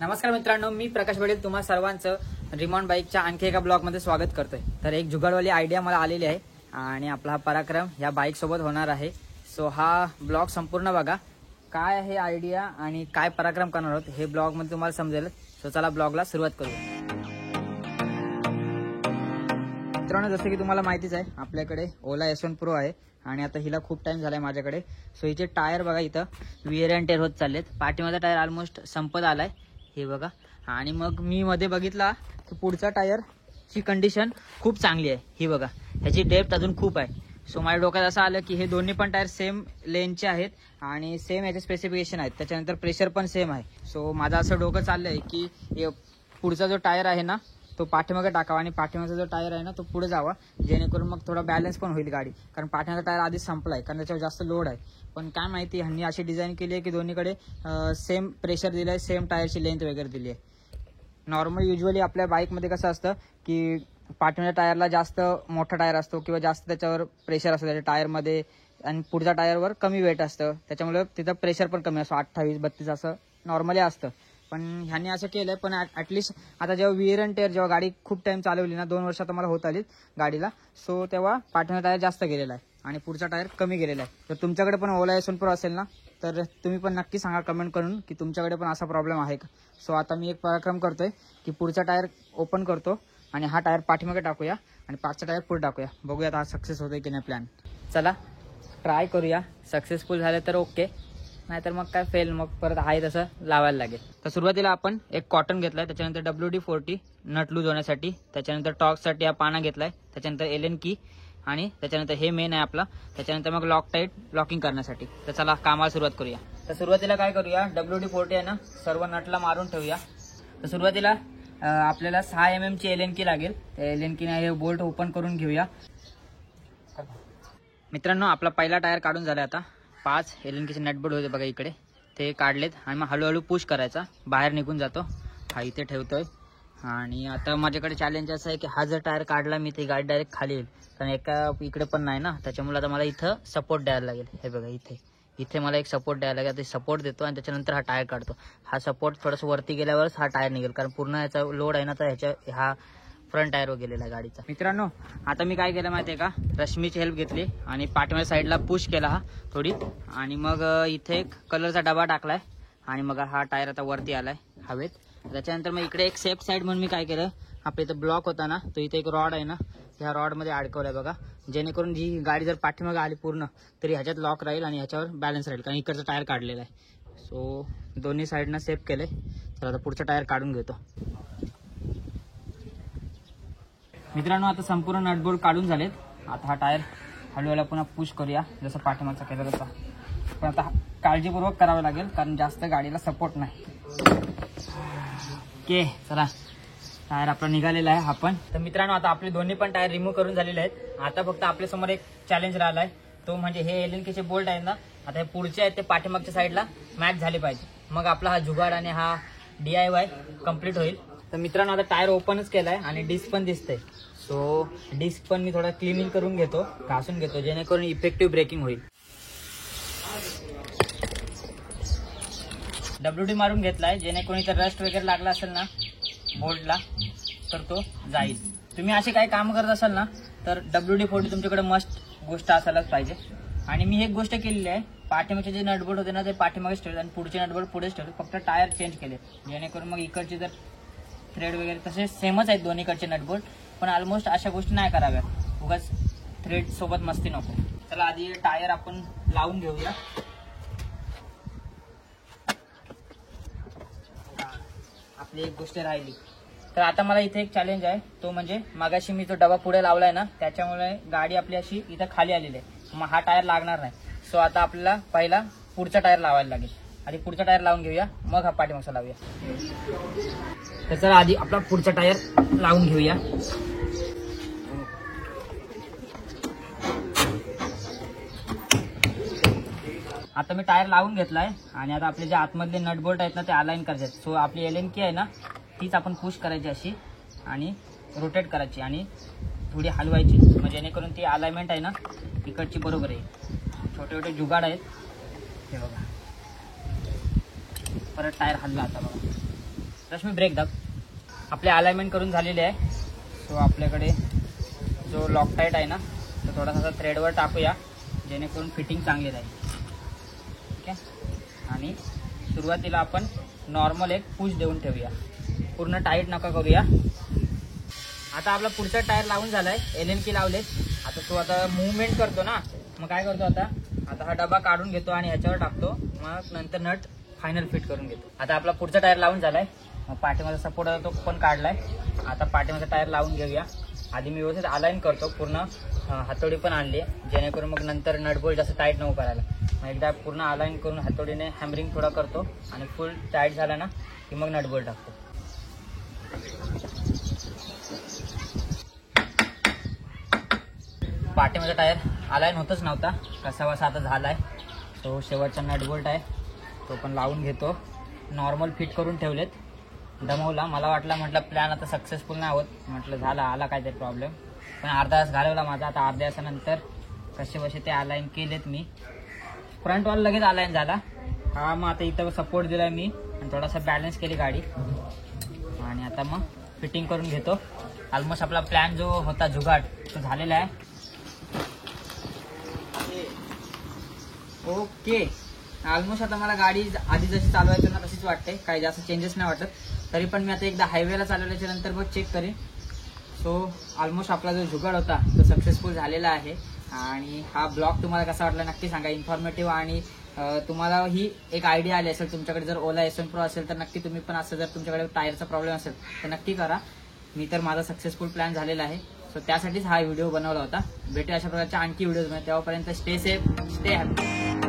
नमस्कार मित्रांनो, मी प्रकाश वडील तुम्हा सर्वांचं रिमॉन बाईकच्या आणखी एका ब्लॉगमध्ये स्वागत करतोय। तर एक जुगाडवाली आयडिया मला आलेली आहे आणि आपला हा पराक्रम या बाईक सोबत होणार आहे। सो हा ब्लॉग संपूर्ण बघा, काय आहे आयडिया आणि काय पराक्रम करणार आहोत हे ब्लॉगमध्ये तुम्हाला समजेल। सो चला ब्लॉगला सुरुवात करूया। मित्रांनो, जसं की तुम्हाला माहितीच आहे, आपल्याकडे ओला S1 Pro आहे आणि आता हिला खूप टाइम झालाय माझ्याकडे। सो हिचे टायर बघा, इथं विअर अँड टेअर होत चाललेत। पाठीमागचा टायर ऑलमोस्ट संपत आलाय हे बघा। आणि मग मी मध्ये बघितला की पुढचा टायर ची कंडिशन खूप चांगली आहे ही बघा, ह्याची डेप्थ अजून खूप आहे। सो माझ्या डोक्यात असं आलं की हे दोन्ही पण टायर सेम लेनचे आहेत आणि सेम याचे स्पेसिफिकेशन आहेत, त्याच्यानंतर प्रेशर पण सेम आहे। सो माझं असं डोकं चाललंय की पुढचा जो टायर आहे ना तो पाठीमागे टाकावा आणि पाठीमागचा जो टायर आहे ना तो पुढे जावा, जेणेकरून मग थोडा बॅलन्स पण होईल गाडी। कारण पाठीमागचा टायर आधीच संपलाय, कारण त्याच्यावर जास्त लोड आहे। पण काय माहिती ह्यांनी अशी डिझाईन केली आहे की दोन्हीकडे सेम प्रेशर दिलंय, सेम टायरची लेंथ वगैरे दिली आहे। नॉर्मल युजली आपल्या बाईकमध्ये कसं असतं की पाठीमागच्या टायरला जास्त मोठा टायर असतो किंवा जास्त त्याच्यावर प्रेशर असतं त्याच्या टायरमध्ये, आणि पुढच्या टायरवर कमी वेट असतं, त्याच्यामुळे तिथं प्रेशर पण कमी असतो, 28-32 असं नॉर्मली असतं। पण ह्यांनी असं केलंय, पण ॲटलिस्ट आता जेव्हा विअर अँड टेअर, जेव्हा गाडी खूप टाइम चालवली ना, 2 वर्ष आता मला होत आली गाडीला, सो तेव्हा पाठीमागचा टायर जास्त गेलेला आहे आणि पुढचा टायर कमी गेलेला आहे। तर तुमच्याकडे पण ओला S1 Pro असेल ना, तर तुम्ही पण नक्की सांगा कमेंट करून की तुमच्याकडे पण असा प्रॉब्लेम आहे का। सो आता मी एक पराक्रम करतोय की पुढचा टायर ओपन करतो आणि हा टायर पाठीमागे टाकूया आणि पाचचा टायर पुढे टाकूया, बघूया आता हा सक्सेस होतोय की नाही प्लॅन। चला ट्राय करूया, सक्सेसफुल झालं तर ओके, नाहीतर मग काय फेल, मग परत आहे तसं लावायला लागेल। तर सुरुवातीला आपण एक कॉटन घेतलाय, त्याच्यानंतर WD-40 नट लूज होण्यासाठी, त्याच्यानंतर टॉर्कसाठी हा पाना घेतलाय, त्याच्यानंतर एलन की, आणि त्याच्यानंतर हे मेन आहे आपला, त्याच्यानंतर मग लॉक टाईट लॉकिंग करण्यासाठी। तर चला कामाला सुरुवात करूया। तर सुरुवातीला काय करूया, WD-40 आहे ना सर्व नटला मारून ठेवूया। तर सुरुवातीला आपल्याला 6 mm ची एलन की लागेल, त्या एलन कीने हे बोल्ट ओपन करून घेऊया। मित्रांनो, आपला पहिला टायर काढून झाला, आता 5 एलन कीचे नटबोल्ट होते बघा इकडे, ते काढलेत आणि मग हळूहळू पुश करायचा, बाहेर निघून जातो। हा इथे ठेवतोय आणि आता माझ्याकडे चॅलेंज असं आहे की हा जर टायर काढला मी, ती गाडी डायरेक्ट खाली येईल, कारण एका इकडे पण नाही ना, त्याच्यामुळे आता मला इथं सपोर्ट द्यायला लागेल। हे बघा इथे मला एक सपोर्ट द्यायला लागेल, ते सपोर्ट देतो आणि त्याच्यानंतर हा टायर काढतो। हा सपोर्ट थोडंसं वरती गेल्यावरच हा टायर निघेल, कारण पूर्ण याचा लोड आहे ना, तर हा फ्रंट टायर गेलेला आहे गाडीचा। मित्रांनो, आता मी काय केलं माहिती आहे का, रश्मीची हेल्प घेतली आणि पाठीमागच्या साईडला पुश केला हा थोडी, आणि मग इथे एक कलरचा डबा टाकलाय आणि मग हा टायर आता वरती आलाय हवेत। त्याच्यानंतर मग इकडे एक सेफ साईड म्हणून मी काय केलं, आपल्या इथं ब्लॉक होता ना, तो इथे एक रॉड आहे ना, ह्या रॉडमध्ये अडकवलाय बघा, जेणेकरून जी गाडी जर पाठीमागे आली पूर्ण तरी ह्याच्यात लॉक राहील आणि ह्याच्यावर बॅलन्स राहील, कारण इकडचा टायर काढलेला आहे। सो दोन्ही साईडनं सेफ केलंय। तर आता पुढचा टायर काढून घेतो। मित्रांनो, आता संपूर्ण नटबोल्ट काढून झालेत। आता हा टायर हळूहळू पुन्हा पुश करूया, जसं पाठीमागचा केला तसा, पण आता काळजीपूर्वक करावं लागेल कारण जास्त गाडीला सपोर्ट नाही। ओके, चला टायर आपला निघालेला आहे हा पण। तर मित्रांनो, आता आपले दोन्ही पण टायर रिमूव्ह करून झालेले आहेत। आता फक्त आपल्यासमोर एक चॅलेंज राहिलाय, तो म्हणजे हे एलन कीचे बोल्ट आहेत ना, आता हे पुढचे आहेत ते पाठीमागच्या साईडला मॅच झाले पाहिजे, मग आपला हा जुगाड आणि हा DIY कम्प्लीट होईल। तर मित्रांनो, आता टायर ओपनच केलाय आणि डिस्क पण दिसतंय, सो डिस्क पण मी थोडा क्लिनिंग करून घेतो, घासून घेतो, जेणेकरून इफेक्टिव्ह ब्रेकिंग होईल। WD मारून घेतलाय, जेणेकरून इथं रस्ट वगैरे लागला असेल ना बोल्टला तर तो जाईल। तुम्ही असे काही काम करत असाल ना तर WD-40 तुमच्याकडे मस्ट गोष्ट असायलाच पाहिजे। आणि मी एक गोष्ट केलेली आहे, पाठीमागचे जे नटबोल्ट होते ना ते पाठीमागेच ठेवले आणि पुढचे नटबोल्ट पुढेच ठेवले, फक्त टायर चेंज केले, जेणेकरून मग इकडचे जर थ्रेड वगैरे तसे सेमच आहेत दोन्हीकडचे नटबोल्ट, पण ऑलमोस्ट अशा गोष्टी नाही कराव्या, उगाच थ्रेड सोबत मस्ती नको। चला आधी टायर आपण लावून घेऊया। आपली एक गोष्ट राहिली, तर आता मला इथे एक चॅलेंज आहे, तो म्हणजे मागाशी मी जो डबा पुढे लावलाय ना, त्याच्यामुळे गाडी आपली अशी इथं खाली आलेली आहे, मग हा टायर लागणार नाही। सो आता आपल्याला पहिला पुढचा टायर लावायला लागेल, आधी पुढचा टायर लावून घेऊया, मग हा पाठीमागचा लावूया। तर चला आधी आपला पुढचा टायर लावून घेऊया। आता मी टायर लावून घेतलाय आणि आता आपले जे आतमधले नटबोल्ट आहेत ना ते अलाइन करायचे आहेत। सो आपली एलन की आहे ना तीच आपण पुश करायची अशी आणि रोटेट करायची आणि थोडी हलवायची, म्हणजे जेणेकरून ती अलाइनमेंट आहे ना इकडची बरोबर आहे। छोटे छोटे जुगाड आहेत हे बघा, परत टायर हल्ला आता बघा, रश्मी ब्रेक दाब. आपले अलाइनमेंट करून झालेले आहे. सो आपल्याकडे जो लॉकटाईट आहे ना तो थोडासा थ्रेडवर टाकूया जेणेकरून फिटिंग चांगली राहील. ठीक आहे. आणि सुरुवातीला आपण नॉर्मल एक पुश देऊन ठेवूया, पूर्ण टाईट नका करूया. आता आपला पुढचा टायर लावून झालाय, LNK लावले. आता तो आता मूवमेंट करतो ना, मग काय करतो आता हा डबा काढून घेतो आणि ह्याच्यावर टाकतो, मग नंतर नट फायनल फिट करून घेतो. आता आपला पुढचा टायर लावून झालाय. मग पाठीमागचा सपोर्ट तो पण काढलाय. आता पाठीमागचा टायर लावून घेऊया. आधी मी व्यवस्थित अलाइन करतो, पूर्ण हातोडी पण आणली जेणेकरून मग नंतर नटबोल्ट जास्त टाईट नको करायला. मग एकदा पूर्ण अलाइन करून हातोडीने हॅमरिंग थोडा करतो आणि फुल टाईट झाला ना की मग नटबोल्ट टाकतो. पाठीमागचा टायर अलाइन होतच नव्हता, कसावासा आता झालाय. तो शेवटचा नटबोल्ट आहे तो पण लावून घेतो. नॉर्मल फिट करून ठेवलेत. दमवला, मला म्हटलं प्लॅन आता सक्सेसफुल नाही होत, म्हटलं झाला आला काहीतरी प्रॉब्लेम, पण अर्धा तास घालवला माझा. आता अर्ध्या तासानंतर कसे बसे ते अलाइन केलेत मी. फ्रंट वॉल लगेच अलाइन झाला. हा मग आता इथं सपोर्ट दिलाय मी आणि थोडासा बॅलन्स केली गाडी आणि आता मग फिटिंग करून घेतो. ऑलमोस्ट आपला प्लॅन जो होता जुगाड तो झालेला आहे. ओके. ऑलमोस्ट आता मला गाडी आधी जशी चालवायची ना तशीच वाटते, काही जास्त चेंजेस नाही वाटत. तरी पण मी आता एकदा हायवेला चालवल्याच्या नंतर मग चेक करेन. सो ऑलमोस्ट आपला जो जुगाड होता तो सक्सेसफुल झालेला आहे. आणि हा ब्लॉग तुम्हाला कसा वाटला नक्की सांगा, इन्फॉर्मेटिव्ह. आणि तुम्हाला ही एक आयडिया आली असेल, तुमच्याकडे जर ओला S1 Pro असेल तर नक्की तुम्ही पण असं, जर तुमच्याकडे टायरचा प्रॉब्लेम असेल तर नक्की करा. मी तर माझा सक्सेसफुल प्लॅन झालेला आहे. सो त्यासाठीच हा व्हिडिओ बनवला होता. भेटूया अशा प्रकारच्या आणखी व्हिडिओज मध्ये. तेव्हापर्यंत स्टे सेफ, स्टे हॅपी.